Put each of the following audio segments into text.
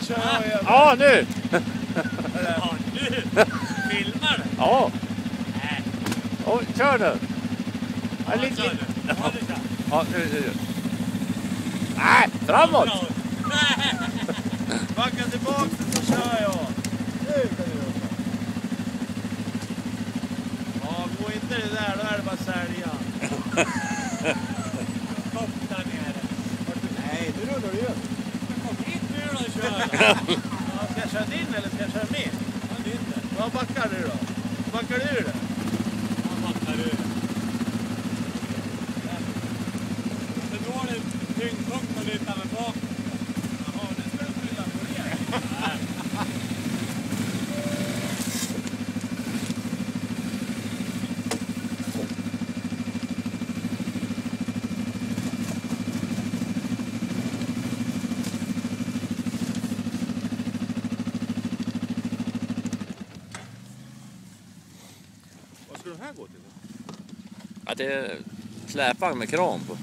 kör jag. Ja, nu! Ja, nu! Filmar du? Ja. Nej. Och kör nu. Ja, Ja, lite, kör lite. du. Ja, det kör. Ja, nu. Nej, framåt! Backa tillbaka så kör jag. Nu kan du göra. Ja, gå inte det där, då är det bara sälja. Kom där nere. Nej, nu rullar du ju. Kom hit nu då och kör. Ja, ska jag köra in eller ska jag köra med? Ja, det är inte. Vad backar du då? Backar du det? Han backar ur. Det är dålig tyngdpunkt att lyfta med bak. Jaha, nu ska du skylla på det. Nej. Vad ska den här gå till? Ja, det är släpvagn med kran på.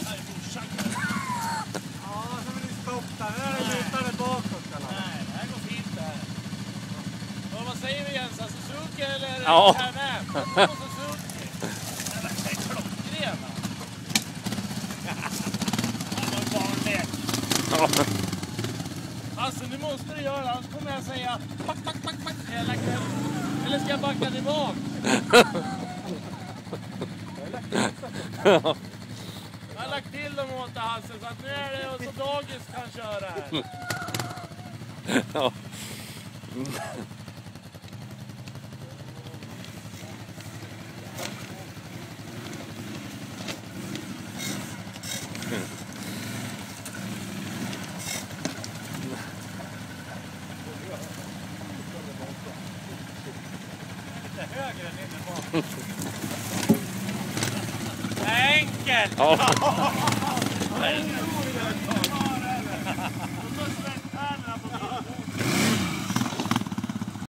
Här är morsan. Ja, så vill ni stoppa. Nu är det lutande bakåt. Nej, det här går fint det här. Och vad säger vi Jens? Suzuki eller Ja. Can-Am? Vad på Suzuki? Det är klockren. Han var barnlek. Ja. Alltså nu måste du göra, annars kommer jag säga pack, pack, pack, pack hela kvällen. Eller ska jag backa tillbaka? Jag har lagt till dem åt det Hasse, så att nu är det så dagis kan köra här. Ja. Lite högre än inne bak. Enkelt! Ja.